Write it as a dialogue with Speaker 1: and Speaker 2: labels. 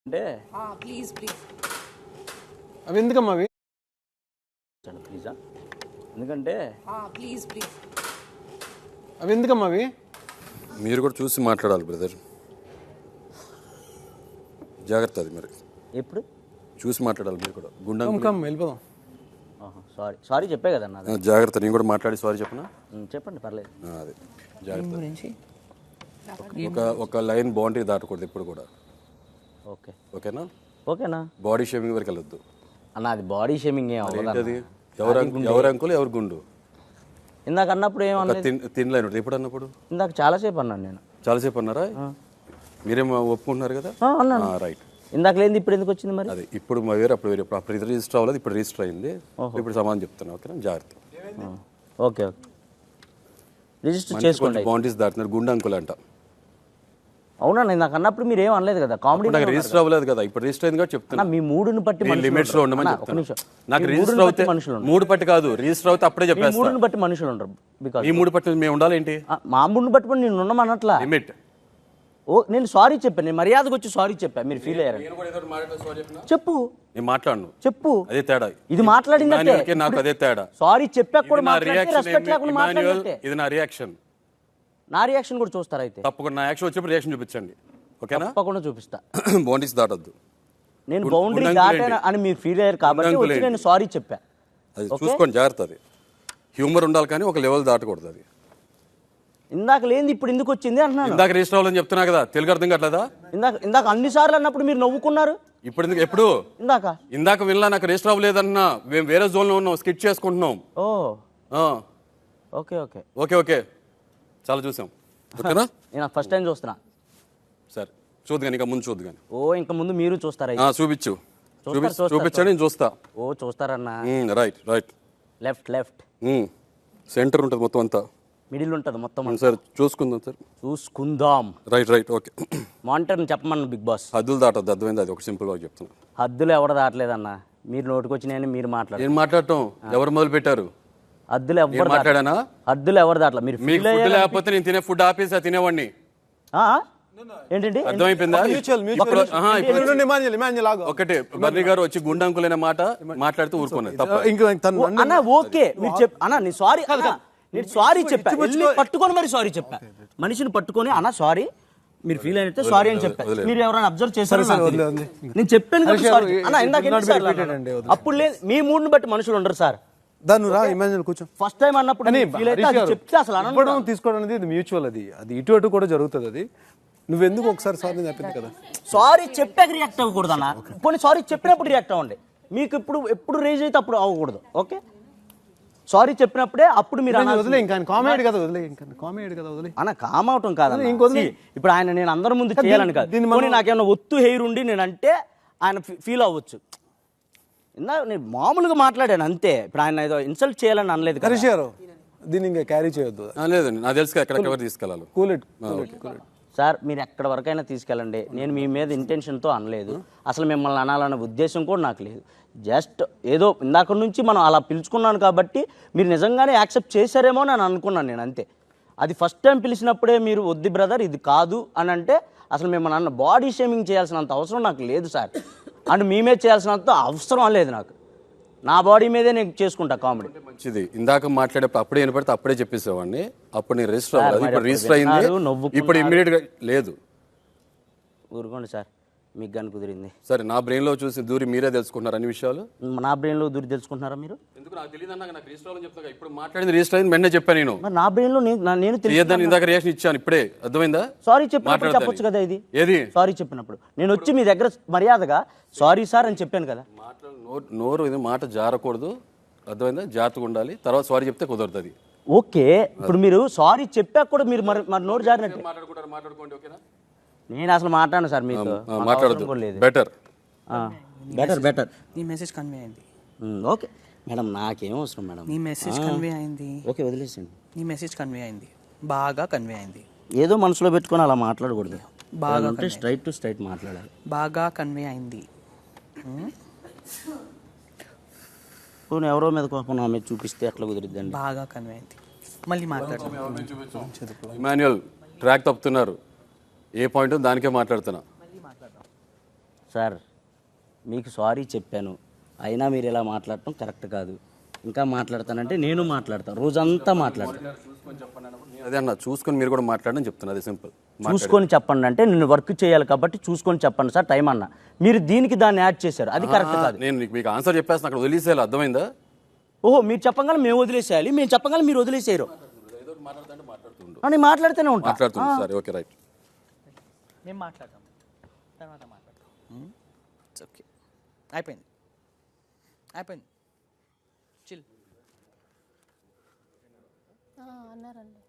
Speaker 1: అంటే
Speaker 2: please please
Speaker 3: అవి ఎందుకమ్మా అవి
Speaker 1: ప్లీజా ఎందుకంటే
Speaker 2: ప్లీజ్ ప్లీజ్
Speaker 3: అవి ఎందుకమ్మా అవి
Speaker 4: మీరు కూడా చూసి మాట్లాడాలి బ్రదర్, జాగ్రత్త. అది మరి
Speaker 1: ఎప్పుడు
Speaker 4: చూసి మాట్లాడాలి మీరు కూడా. గుండా
Speaker 3: కమ్ వెళ్ళిపోదాం.
Speaker 1: సారీ సారీ చెప్పే కదన్నా అది.
Speaker 4: జాగ్రత్త. నేను కూడా మాట్లాడి సారీ చెప్పనా?
Speaker 1: చెప్పండి పర్లేదు.
Speaker 4: అది జాగ్రత్త. ఒక లైన్ బౌండరీ దాటకూడదు ఇప్పుడు కూడా.
Speaker 1: ఓకే
Speaker 4: ఓకేనా?
Speaker 1: ఓకేనా.
Speaker 4: బాడీ షేమింగ్ వరకు వెళ్ళొద్దు
Speaker 1: అన్న అది బాడీ షేమింగ్ ఏం అవ్వదు
Speaker 4: ఏంటది? ఎవరు అంకులు ఎవరు గుండు?
Speaker 1: ఇందాక అన్నప్పుడు ఏమన్నా
Speaker 4: తినలేను. ఎప్పుడు అన్నప్పుడు?
Speaker 1: ఇందాక చాలాసేపు అన్నాను నేను.
Speaker 4: చాలాసేపు అన్నారా? మీరేం ఒప్పుకుంటున్నారు కదా?
Speaker 1: అన్నాను.
Speaker 4: రైట్.
Speaker 1: ఇందాక లేనిది ఇప్పుడు ఎందుకు వచ్చింది మరి?
Speaker 4: అది ఇప్పుడు వేరే అప్పుడు వేరే. అప్పుడు ఇది రిజిస్టర్ అవ్వలేదు, ఇప్పుడు రిజిస్టర్ అయింది. ఇప్పుడు సమాధానం చెప్తాను. ఓకేనా? జాగ్రత్త.
Speaker 1: ఓకే ఓకే రిజిస్టర్ చేసుకోండి.
Speaker 4: బౌండరీస్ దాటుతున్నారు. గుండు అంకుల్ అంట.
Speaker 1: అవునా? ఇందాక అన్నప్పుడు మీరు ఏం అనలేదు కదా. కామెడీ
Speaker 4: నాకు రిజిస్టర్ అవ్వలేదు కదా, ఇప్పుడు రిజిస్టర్ అయింది కాబట్టి చెప్తున్నా.
Speaker 1: మీ మూడుని బట్టి
Speaker 4: లిమిట్స్ లో ఉండమని చెప్తాను. నాకు రిజిస్టర్ అవుతే మూడు పట్టి కాదు, రిజిస్టర్ అవుతే అప్పుడే చెప్పేస్తాను.
Speaker 1: మూడుని బట్టి మనుషులు ఉండరు. బికాజ్
Speaker 4: ఈ మూడు పట్టి మేము ఉండాలేంటి?
Speaker 1: మా మూడుని బట్టి నేను ఉండమన్నట్లా.
Speaker 4: లిమిట్.
Speaker 1: ఓ నేను సారీ చెప్పాను, నేను మర్యాదకు వచ్చి సారీ చెప్పాను, మీరు ఫీల్ అయ్యారు. చెప్పు.
Speaker 4: నేను మాట్లాడను.
Speaker 1: చెప్పు.
Speaker 4: అదే తేడా.
Speaker 1: ఇది మాట్లాడిందంటే
Speaker 4: నాకు అదే తేడా.
Speaker 1: సారీ చెప్పాక కూడా మాట్లాడితే రెస్పెక్ట్ లేకుండా మాట్లాడితే.
Speaker 4: ఇది నా రియాక్షన్.
Speaker 1: నా రియాక్షన్ కూడా చూస్తారా అయితే?
Speaker 4: తప్పకుండా నా యాక్షన్ వచ్చినప్పుడు రియాక్షన్ చూపించండి. ఓకేనా?
Speaker 1: తప్పకుండా చూపిస్తా.
Speaker 4: బౌండరీస్ దాటొద్దు.
Speaker 1: నేను బౌండరీ దాటాను అని మీరు ఫీల్ అయ్యారు కాబట్టి వచ్చి నేను సారీ చెప్పా.
Speaker 4: అది చూసుకోండి, జాగ్రత్త. అది హ్యూమర్ ఉండాలి కానీ ఒక లెవెల్ దాటకూడదు. అది
Speaker 1: ఇందాక లేనిది ఇప్పుడు ఎందుకు వచ్చింది అంటున్నాను.
Speaker 4: ఇందాక రిజిస్టర్ అవ్వాలని చెప్తున్నా కదా, తెలుగు అర్థం కావట్లేదా?
Speaker 1: ఇందాక అన్ని సార్లు అన్నప్పుడు మీరు నవ్వుకున్నారు.
Speaker 4: ఇప్పుడు ఎందుకు? ఎప్పుడు? ఇందాక వినలా. నాకు రిజిస్టర్ అవ్వలేదన్నా. మేము వేరే జోన్ లో ఉన్నాం, స్కిట్ చేసుకుంటున్నాం.
Speaker 1: ఓకే ఓకే
Speaker 4: ఓకే ఓకే చాలా చూసాం. ఓకేనా?
Speaker 1: నేను ఫస్ట్ టైం చూస్తున్నా.
Speaker 4: సరే చూద్దు కానీ, ఇంకా ముందు చూద్దు కానీ.
Speaker 1: ఇంకా ముందు మీరు చూస్తారా?
Speaker 4: చూపించు. చూపించండి, నేను చూస్తా.
Speaker 1: చూస్తారన్నా.
Speaker 4: Right right.
Speaker 1: Left left.
Speaker 4: Centre ఉంటుంది మొత్తం అంతా.
Speaker 1: మిడిల్ ఉంటుంది మొత్తం.
Speaker 4: సార్ చూసుకుందాం. సార్
Speaker 1: చూసుకుందాం.
Speaker 4: Right right okay.
Speaker 1: మానిటర్ని చెప్పమన్నా బిగ్ బాస్.
Speaker 4: హద్దులు దాటద్దు, అర్థమైంది? అది ఒక సింపుల్ గా చెప్తున్నా.
Speaker 1: హద్దులు ఎవడ దాటలేదన్నా. మీరు నోటికొచ్చినాయని మీరు మాట్లాడారు.
Speaker 4: నేను మాట్లాడటం ఎవరు మొదలు పెట్టారు?
Speaker 1: హద్దులు ఎవరు
Speaker 4: మాట్లాడానా?
Speaker 1: హద్దులు ఎవరు దాటలా. మీరు
Speaker 4: మీకు ఫుడ్ లేకపోతే నేను తినే ఫుడ్ ఆపేసా తినేవాడిని.
Speaker 1: ఏంటండి?
Speaker 4: అర్థమైపోయిందా? ఒకటే బర్రీ గారు వచ్చి గుండంకులైన మాట మాట్లాడితే ఊరుకున్నది
Speaker 1: అన్న. ఓకే మీరు చెప్పు అన్న. నేను సారీ నేను సారీ చెప్పా. పట్టుకొని మరి సారీ చెప్పా. మనిషిని పట్టుకొని అన్న సారీ మీరు ఫీల్ అయినట్టే సారీ అని చెప్పా. మీరు ఎవరైనా అబ్జర్వ్ చేశారు? నేను చెప్పాను కదా సారీ అన్న. ఇందాక అప్పుడు లేదు. మీ మూడుని బట్టి మనుషులు ఉండరు సార్.
Speaker 3: దాన్ని రా ఇమాజిన్ కూర్చో.
Speaker 1: ఫస్ట్ టైం అన్నప్పుడు చెప్తే అసలు
Speaker 3: ఇవ్వడం తీసుకోవడం అనేది మ్యూచువల్. అది ఇటు అటు కూడా జరుగుతుంది. అది నువ్వెందుకు ఒకసారి సారీ చెప్పింది కదా.
Speaker 1: సారీ చెప్పాక రియాక్ట్ అవ్వకూడదు అన్న. పోనీ సారీ చెప్పినప్పుడు రియాక్ట్ అవ్వండి. మీకు ఎప్పుడు రేజ్ అయితే అప్పుడు అవ్వకూడదు. ఓకే సారీ చెప్పినప్పుడే అప్పుడు మీరు
Speaker 3: వదిలే. ఇంకా కామెడీ కదా వదిలే. ఇంకా కామెడీ కదా వదిలే
Speaker 1: అన్న. కామ్ అవటం కాదు ఇప్పుడు ఆయన. నేను అందరి ముందు చేయాలని కాదు. నాకేమన్నా ఒత్తు హెయిర్ ఉండి నేను అంటే ఆయన ఫీల్ అవ్వచ్చు. ఇందా నేను మామూలుగా మాట్లాడాను అంతే. ఇప్పుడు ఆయన ఏదో ఇన్సల్ట్ చేయాలని అనలేదు కదా.
Speaker 3: దీన్ని ఇంకా క్యారీ చేయొద్దు.
Speaker 4: లేదు నాకు తెలుసు ఎక్కడ తీసుకెళ్ళాలి.
Speaker 1: సార్ మీరు ఎక్కడ వరకైనా తీసుకెళ్ళండి. నేను మీ మీద ఇంటెన్షన్తో అనలేదు. అసలు మిమ్మల్ని అనాలన్న ఉద్దేశం కూడా నాకు లేదు. జస్ట్ ఏదో ఇందాక నుంచి మనం అలా పిలుచుకున్నాను కాబట్టి మీరు నిజంగానే యాక్సెప్ట్ చేశారేమో అని అనుకున్నాను నేను అంతే. అది ఫస్ట్ టైం పిలిచినప్పుడే మీరు వద్దు బ్రదర్ ఇది కాదు అని అంటే అసలు మిమ్మల్ని అన్న బాడీ షేమింగ్ చేయాల్సినంత అవసరం నాకు లేదు సార్. అండ్ మీ మీద చేయాల్సినంత అవసరం లేదు నాకు. నా బాడీ మీదే నేను చేసుకుంటా కామెడీ.
Speaker 4: మంచిది. ఇందాక మాట్లాడేప్పుడు అప్పుడే వినపడితే అప్పుడే చెప్పేసేవాడిని. అప్పుడు నేను రిజిస్టర్ అవ్వలేదు, ఇప్పుడు రిజిస్టర్ అయింది. ఇప్పుడు ఇమ్మీడియట్ గా లేదు.
Speaker 1: ఊరుకోండి సార్, మీకు కానీ కుదిరింది.
Speaker 4: సరే నా బ్రెయిన్ లో చూసి దూరి మీరే తెలుసుకుంటున్నారు అన్ని విషయాలు.
Speaker 1: నా బ్రెయిన్ లో దూరి తెలుసుకుంటున్నారా మీరు?
Speaker 4: ఎందుకు నాకు తెలియదు అన్నా. నాకు రిజిస్టర్ అవ్వాలని చెప్తా. ఇప్పుడు మాట్లాడింది రిజిస్టర్ అయింది వెంటనే చెప్పాను నేను.
Speaker 1: నా బ్రెయిన్ లో నేను తెలియదు.
Speaker 4: ఇందాక రియాక్షన్ ఇచ్చాను ఇప్పుడే. అర్థమైందా?
Speaker 1: సారీ చెప్పినప్పుడు చెప్పొచ్చు కదా. ఇది
Speaker 4: ఏది
Speaker 1: సారీ చెప్పినప్పుడు నేను వచ్చి మీ దగ్గర మర్యాదగా సారీ సార్ అని చెప్పాను కదా.
Speaker 4: నోరు ఇది మాట జారకూడదు. అర్థమైందా? జాగ్రత్తగా ఉండాలి. తర్వాత సారీ చెప్తే కుదరదు.
Speaker 1: ఓకే ఇప్పుడు మీరు సారీ చెప్పాక కూడా మీరు మరి నోరు జారినట్టు
Speaker 4: మాట్లాడుకోండి. ఓకేనా?
Speaker 1: నేను అసలు మాట్లాడను సార్ మీతో.
Speaker 4: మాట్లాడదు. Better
Speaker 1: better better.
Speaker 2: నీ మెసేజ్ కన్వే అయింది.
Speaker 1: ఓకే మేడం నాకేం అవసరం మేడం.
Speaker 2: నీ మెసేజ్ కన్వే అయింది.
Speaker 1: ఓకే వదిలేసండి.
Speaker 2: నీ మెసేజ్ కన్వే అయింది. బాగా కన్వే అయింది.
Speaker 1: ఏదో మనసులో పెట్టుకొని అలా మాట్లాడకూడదు.
Speaker 2: బాగా
Speaker 1: అంటే స్ట్రైట్ టు స్ట్రైట్ మాట్లాడాలి.
Speaker 2: బాగా కన్వే అయింది.
Speaker 1: పోనీ ఎవరో మీద కోపం నా మీద చూపిస్తే ఎట్లా కుదిరిద్దండి?
Speaker 2: బాగా కన్వే అయింది. మళ్ళీ మాట్లాడతాం.
Speaker 4: ఇమాన్యుయల్ ట్రాక్ తప్పుతున్నారు. ఏ పాయింట్ దానికే మాట్లాడుతున్నా.
Speaker 1: సార్ మీకు సారీ చెప్పాను, అయినా మీరు ఇలా మాట్లాడటం కరెక్ట్ కాదు. ఇంకా మాట్లాడతానంటే నేను మాట్లాడతాను, రోజంతా మాట్లాడతాను.
Speaker 4: అదే అన్న, చూసుకొని మీరు కూడా మాట్లాడని చెప్తున్నా, అది సింపుల్.
Speaker 1: చూసుకొని చెప్పండి అంటే నేను వర్క్ చేయాలి కాబట్టి చూసుకొని చెప్పండి సార్ టైం అన్న. మీరు దీనికి దాన్ని యాడ్ చేశారు, అది కరెక్ట్ కాదు.
Speaker 4: నేను మీకు ఆన్సర్ చెప్పేస్తాను, అక్కడ వదిలేసేయాలి, అర్థమైందా?
Speaker 1: ఓహో, మీరు చెప్పగల మేము వదిలేసేయాలి, మేము చెప్పగల మీరు వదిలేసేయరు. నేను మాట్లాడుతూనే ఉంటాను.
Speaker 4: మాట్లాడుతుంది సరే, ఓకే రైట్.
Speaker 2: మేము మాట్లాడతాం, తర్వాత మాట్లాడతాం. ఓకే, అయిపోయింది అయిపోయింది. చిల్.
Speaker 5: అన్నారండి.